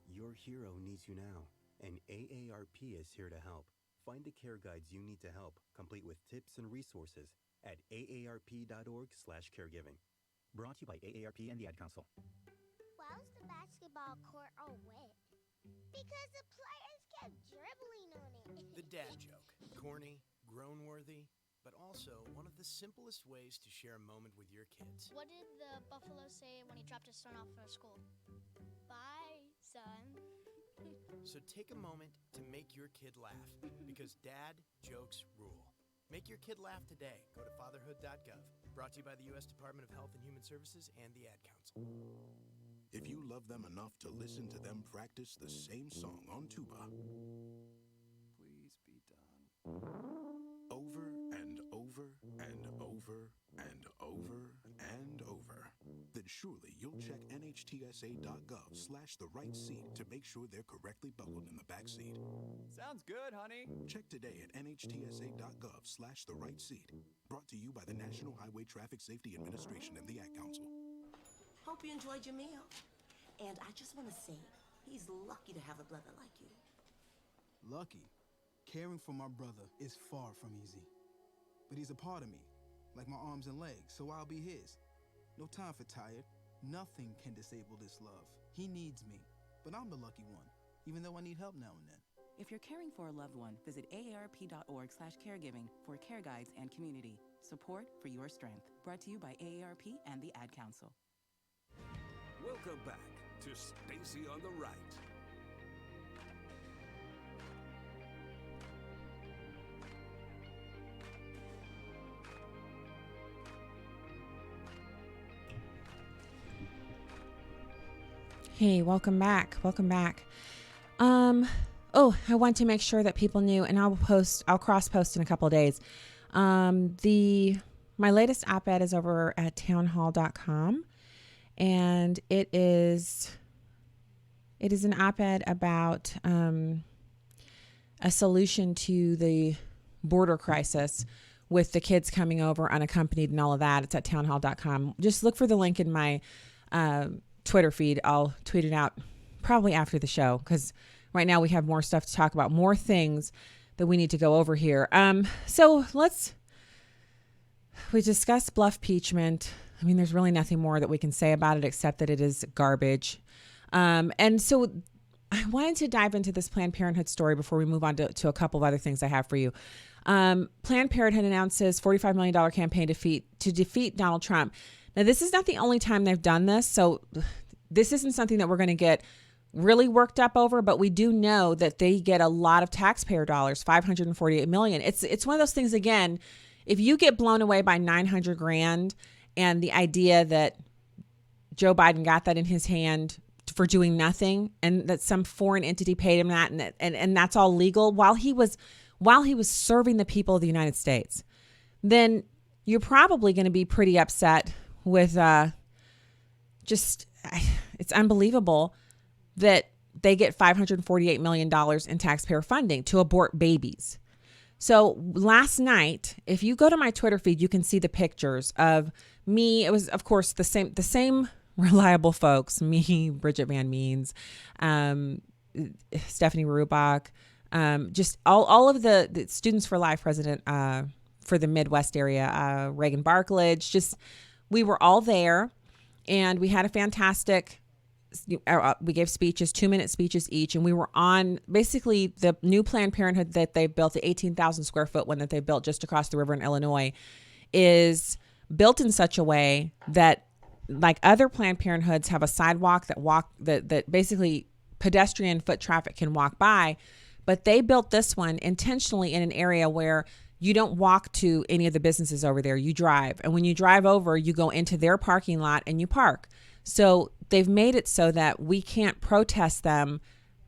Your hero needs you now, and AARP is here to help. Find the care guides you need to help, complete with tips and resources at aarp.org/caregiving. Brought to you by AARP and the Ad Council. Why was the basketball court all wet? Because the players kept dribbling on it. The dad joke. Corny, groan-worthy, but also one of the simplest ways to share a moment with your kids. What did the buffalo say when he dropped his son off at school? Bye, son. So take a moment to make your kid laugh, because dad jokes rule. Make your kid laugh today. Go to fatherhood.gov. Brought to you by the U.S. Department of Health and Human Services and the Ad Council. If you love them enough to listen to them practice the same song on tuba, Please be done. over and over and over and over and over, then surely you'll check nhtsa.gov/the right seat to make sure they're correctly buckled in the back seat. Sounds good, honey. Check today at nhtsa.gov/the right seat. Brought to you by the National Highway Traffic Safety Administration and the Ad Council. Hope you enjoyed your meal. And I just want to say, he's lucky to have a brother like you. Lucky? Caring for my brother is far from easy. But he's a part of me, like my arms and legs, so I'll be his. No time for tired. Nothing can disable this love. He needs me, but I'm the lucky one, even though I need help now and then. If you're caring for a loved one, visit aarp.org/caregiving for care guides and community. Support for your strength. Brought to you by AARP and the Ad Council. Welcome back to Stacy on the Right. Hey, welcome back. Welcome back. I want to make sure that people knew, and I'll cross post in a couple of days. My latest op-ed is over at townhall.com, and it is an op-ed about a solution to the border crisis with the kids coming over unaccompanied and all of that. It's at townhall.com. Just look for the link in my Twitter feed. I'll tweet it out probably after the show, because right now we have more stuff to talk about, more things that we need to go over here. So we discussed bluff impeachment. I mean, there's really nothing more that we can say about it except that it is garbage. And so I wanted to dive into this Planned Parenthood story before we move on to a couple of other things I have for you. Planned Parenthood announces $45 million campaign to defeat Donald Trump. Now, this is not the only time they've done this, so this isn't something that we're going to get really worked up over, but we do know that they get a lot of taxpayer dollars, $548 million. It's one of those things, again, if you get blown away by $900,000 and the idea that Joe Biden got that in his hand for doing nothing, and that some foreign entity paid him that, and that's all legal while he was serving the people of the United States, then you're probably going to be pretty upset with it's unbelievable that they get $548 million in taxpayer funding to abort babies. So last night, if you go to my Twitter feed, you can see the pictures of me. It was, of course, the same reliable folks, me, Bridget Van Means, Stephanie Rubach, just all of the Students for Life president for the Midwest area, Reagan Barklage. Just, we were all there, and we had a fantastic, we gave speeches, 2-minute speeches each, and we were on basically the new Planned Parenthood that they've built, the 18,000 square foot one that they built just across the river in Illinois, is built in such a way that, like other Planned Parenthoods, have a sidewalk that basically pedestrian foot traffic can walk by, but they built this one intentionally in an area where you don't walk to any of the businesses over there. You drive. And when you drive over, you go into their parking lot and you park. So they've made it so that we can't protest them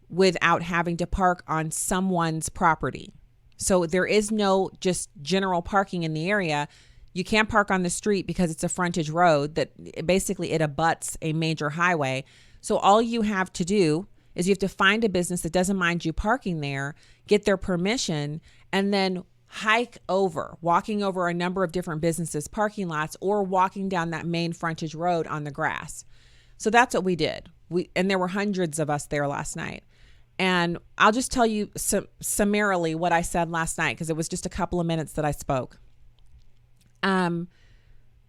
without having to park on someone's property. So there is no just general parking in the area. You can't park on the street because it's a frontage road that basically it abuts a major highway. So all you have to do is you have to find a business that doesn't mind you parking there, get their permission, and then walking over a number of different businesses' parking lots, or walking down that main frontage road on the grass. So that's what we did. And there were hundreds of us there last night. And I'll just tell you summarily what I said last night, because it was just a couple of minutes that I spoke.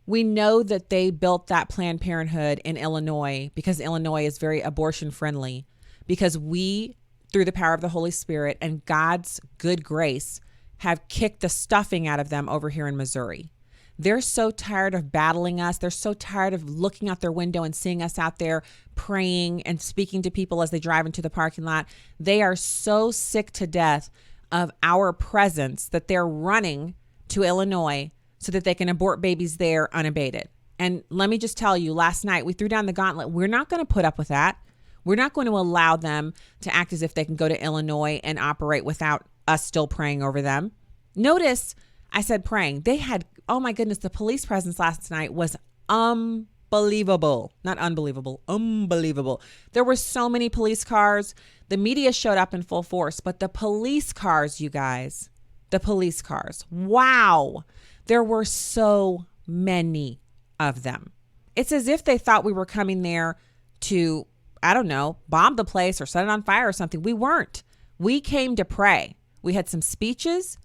We know that they built that Planned Parenthood in Illinois because Illinois is very abortion friendly, because we, through the power of the Holy Spirit and God's good grace, have kicked the stuffing out of them over here in Missouri. They're so tired of battling us. They're so tired of looking out their window and seeing us out there praying and speaking to people as they drive into the parking lot. They are so sick to death of our presence that they're running to Illinois so that they can abort babies there unabated. And let me just tell you, last night we threw down the gauntlet. We're not going to put up with that. We're not going to allow them to act as if they can go to Illinois and operate without us still praying over them. Notice I said praying. They had, oh my goodness, the police presence last night was unbelievable. Not unbelievable, unbelievable. There were so many police cars. The media showed up in full force, but the police cars, you guys, the police cars, wow. There were so many of them. It's as if they thought we were coming there to, I don't know, bomb the place or set it on fire or something. We weren't. We came to pray. We had some speeches,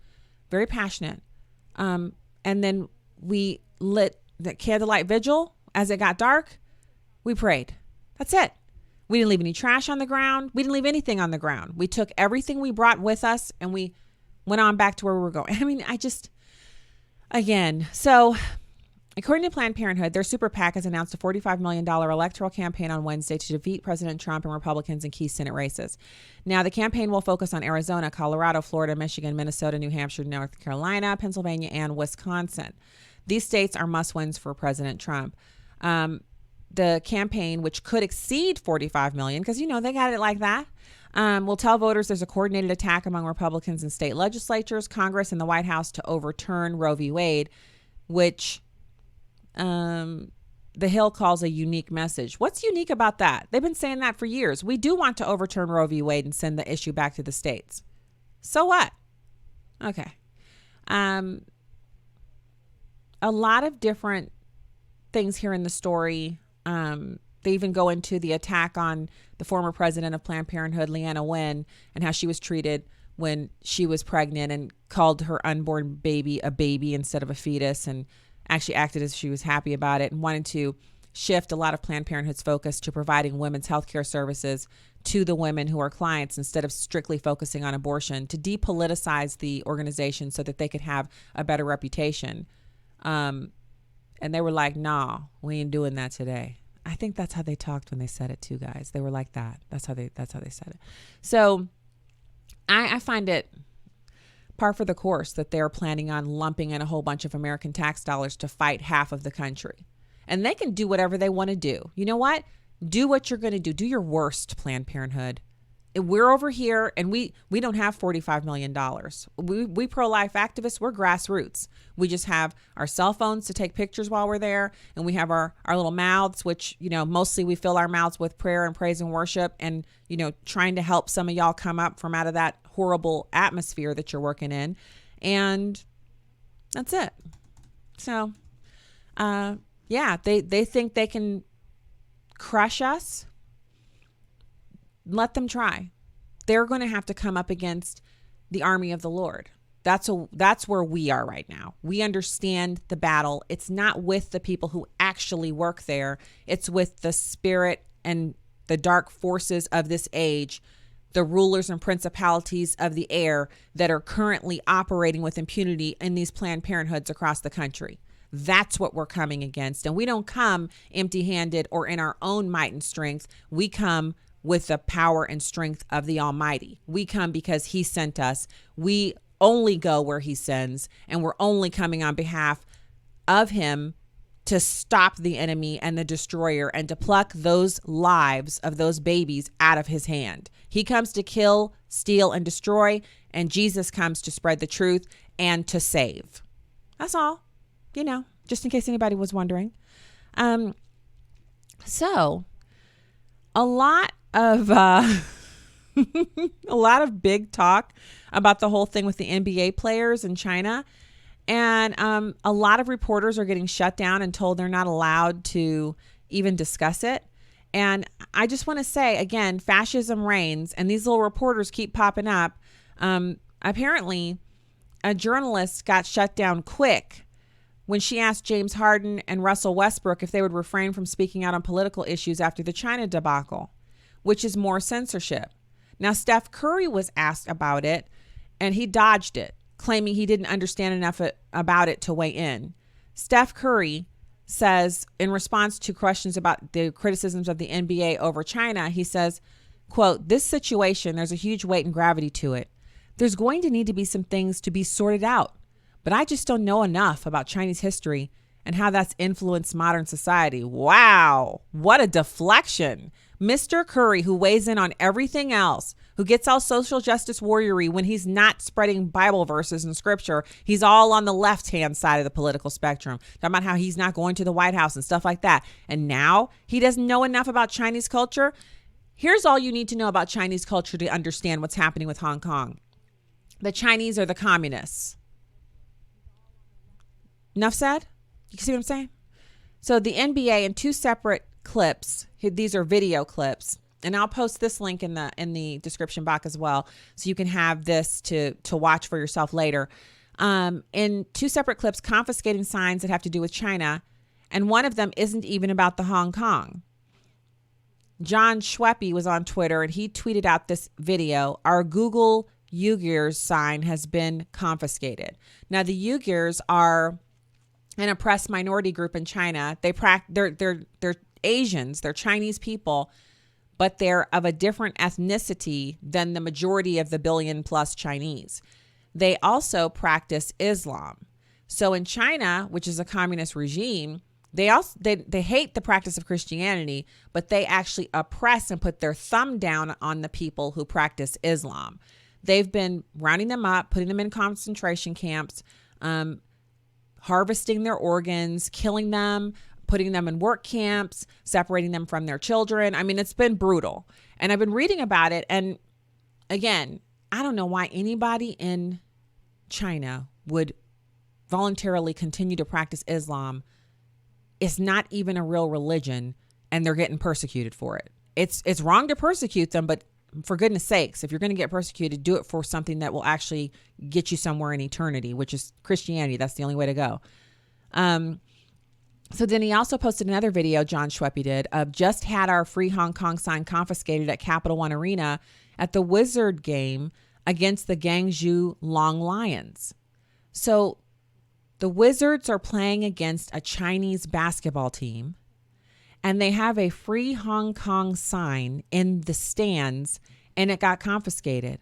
very passionate. And then we lit the candlelight vigil as it got dark. We prayed. That's it. We didn't leave any trash on the ground. We didn't leave anything on the ground. We took everything we brought with us and we went on back to where we were going. I mean, so according to Planned Parenthood, their super PAC has announced a $45 million electoral campaign on Wednesday to defeat President Trump and Republicans in key Senate races. Now, the campaign will focus on Arizona, Colorado, Florida, Michigan, Minnesota, New Hampshire, North Carolina, Pennsylvania, and Wisconsin. These states are must-wins for President Trump. The campaign, which could exceed $45 million, because, they got it like that, will tell voters there's a coordinated attack among Republicans in state legislatures, Congress, and the White House to overturn Roe v. Wade, which the Hill calls a unique message. What's unique about that? They've been saying that for years. We do want to overturn Roe v. Wade and send the issue back to the states. So what? Okay. A lot of different things here in the story. They even go into the attack on the former president of Planned Parenthood, Leanna Wen, and how she was treated when she was pregnant and called her unborn baby a baby instead of a fetus, and actually acted as if she was happy about it and wanted to shift a lot of Planned Parenthood's focus to providing women's health care services to the women who are clients instead of strictly focusing on abortion, to depoliticize the organization so that they could have a better reputation. And they were like, nah, we ain't doing that today. I think that's how they talked when they said it too, guys. They were like that. That's how they said it. So I find it par for the course that they're planning on lumping in a whole bunch of American tax dollars to fight half of the country. And they can do whatever they want to do. You know what? Do what you're going to do. Do your worst, Planned Parenthood. We're over here and we don't have $45 million. We pro-life activists, we're grassroots. We just have our cell phones to take pictures while we're there. And we have our little mouths, which, mostly we fill our mouths with prayer and praise and worship and, trying to help some of y'all come up from out of that horrible atmosphere that you're working in. And that's it. So, they think they can crush us. Let them try. They're going to have to come up against the army of the Lord. That's where we are right now. We understand the battle. It's not with the people who actually work there. It's with the spirit and the dark forces of this age, the rulers and principalities of the air that are currently operating with impunity in these Planned Parenthoods across the country. That's what we're coming against. And we don't come empty-handed or in our own might and strength. We come with the power and strength of the Almighty. We come because He sent us. We only go where He sends, and we're only coming on behalf of Him to stop the enemy and the destroyer and to pluck those lives of those babies out of His hand. He comes to kill, steal, and destroy, and Jesus comes to spread the truth and to save. That's all, just in case anybody was wondering. So a lot of a lot of big talk about the whole thing with the NBA players in China. And a lot of reporters are getting shut down and told they're not allowed to even discuss it. And I just want to say, again, fascism reigns, and these little reporters keep popping up. Apparently, a journalist got shut down quick when she asked James Harden and Russell Westbrook if they would refrain from speaking out on political issues after the China debacle, which is more censorship. Now, Steph Curry was asked about it, and he dodged it. claiming he didn't understand enough about it to weigh in. Steph Curry says, in response to questions about the criticisms of the NBA over China, he says, quote, "This situation, there's a huge weight and gravity to it. There's going to need to be some things to be sorted out, but I just don't know enough about Chinese history and how that's influenced modern society." Wow, what a deflection. Mr. Curry, who weighs in on everything else, who gets all social justice warrior-y when he's not spreading Bible verses and scripture. He's all on the left-hand side of the political spectrum, talking about how he's not going to the White House and stuff like that. And now he doesn't know enough about Chinese culture. Here's all you need to know about Chinese culture to understand what's happening with Hong Kong. The Chinese are the communists. Enough said? You see what I'm saying? So the NBA in 2 separate clips, these are video clips, and I'll post this link in the description box as well, so you can have this to watch for yourself later. In 2 separate clips, confiscating signs that have to do with China, and one of them isn't even about the Hong Kong. John Schweppe was on Twitter, and he tweeted out this video. Our Google Uyghurs sign has been confiscated. Now, the Uyghurs are an oppressed minority group in China. They're Asians, they're Chinese people, but they're of a different ethnicity than the majority of the billion-plus Chinese. They also practice Islam. So in China, which is a communist regime, they hate the practice of Christianity, but they actually oppress and put their thumb down on the people who practice Islam. They've been rounding them up, putting them in concentration camps, harvesting their organs, killing them, putting them in work camps, separating them from their children. I mean, it's been brutal. And I've been reading about it. And again, I don't know why anybody in China would voluntarily continue to practice Islam. It's not even a real religion, and they're getting persecuted for it. It's wrong to persecute them, but for goodness sakes, if you're going to get persecuted, do it for something that will actually get you somewhere in eternity, which is Christianity. That's the only way to go. So then he also posted another video, John Schweppe did, of just had our free Hong Kong sign confiscated at Capital One Arena at the Wizard game against the Guangzhou Long Lions. So the Wizards are playing against a Chinese basketball team, and they have a free Hong Kong sign in the stands, and it got confiscated.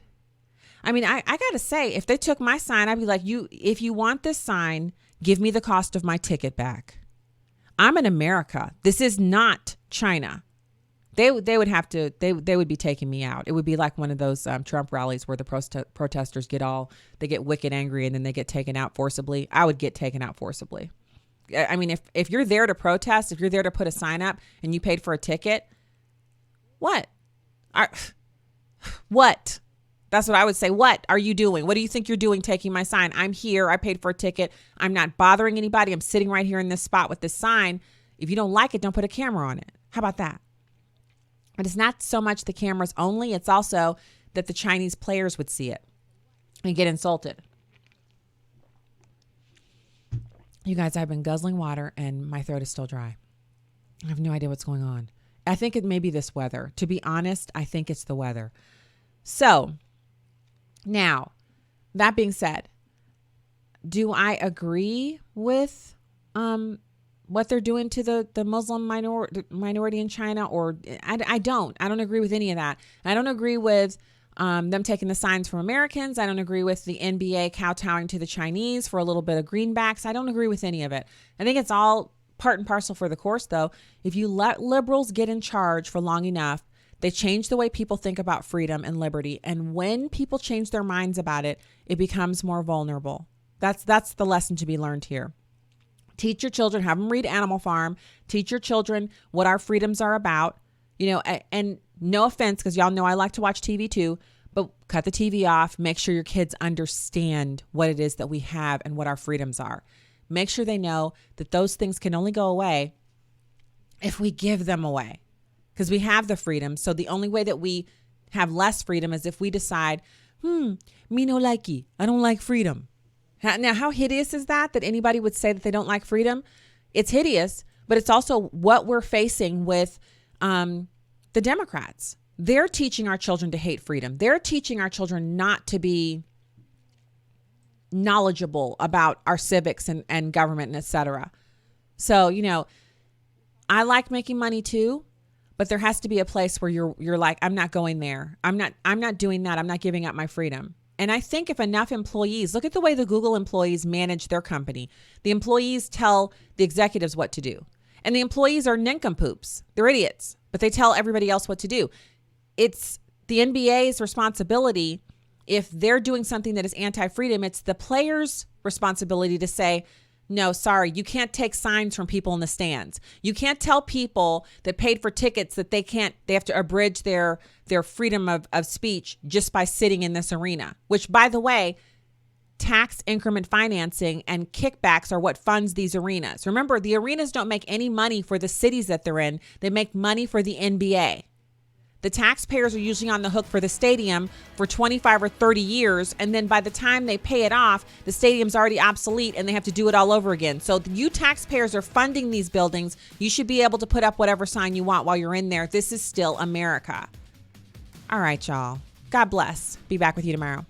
I mean, I got to say, if they took my sign, I'd be like, if you want this sign, give me the cost of my ticket back. I'm in America. This is not China. They would have to, they would be taking me out. It would be like one of those Trump rallies where the protesters they get wicked angry and then they get taken out forcibly. I would get taken out forcibly. I mean, if you're there to protest, if you're there to put a sign up and you paid for a ticket, what? What? That's what I would say. What are you doing? What do you think you're doing taking my sign? I'm here. I paid for a ticket. I'm not bothering anybody. I'm sitting right here in this spot with this sign. If you don't like it, don't put a camera on it. How about that? But it's not so much the cameras only. It's also that the Chinese players would see it and get insulted. You guys, I've been guzzling water and my throat is still dry. I have no idea what's going on. I think it may be this weather. To be honest, I think it's the weather. So now, that being said, do I agree with what they're doing to the Muslim minority in China? Or I don't agree with any of that. I don't agree with them taking the signs from Americans. I don't agree with the NBA kowtowing to the Chinese for a little bit of greenbacks. I don't agree with any of it. I think it's all part and parcel for the course, though. If you let liberals get in charge for long enough, they change the way people think about freedom and liberty. And when people change their minds about it, it becomes more vulnerable. That's the lesson to be learned here. Teach your children, have them read Animal Farm. Teach your children what our freedoms are about. You know, and no offense, because y'all know I like to watch TV too, but cut the TV off. Make sure your kids understand what it is that we have and what our freedoms are. Make sure they know that those things can only go away if we give them away. Because we have the freedom. So the only way that we have less freedom is if we decide, me no likey. I don't like freedom. Now, how hideous is that anybody would say that they don't like freedom? It's hideous, but it's also what we're facing with the Democrats. They're teaching our children to hate freedom. They're teaching our children not to be knowledgeable about our civics and government and et cetera. So, I like making money too, but there has to be a place where you're like, I'm not going there. I'm not doing that. I'm not giving up my freedom. And I think if enough employees, look at the way the Google employees manage their company. The employees tell the executives what to do. And the employees are nincompoops. They're idiots, but they tell everybody else what to do. It's the NBA's responsibility. If they're doing something that is anti-freedom, it's the players' responsibility to say, no, sorry, you can't take signs from people in the stands. You can't tell people that paid for tickets that they have to abridge their freedom of speech just by sitting in this arena, which, by the way, tax increment financing and kickbacks are what funds these arenas. Remember, the arenas don't make any money for the cities that they're in. They make money for the NBA. The taxpayers are usually on the hook for the stadium for 25 or 30 years, and then by the time they pay it off, the stadium's already obsolete and they have to do it all over again. So you taxpayers are funding these buildings. You should be able to put up whatever sign you want while you're in there. This is still America. All right, y'all. God bless. Be back with you tomorrow.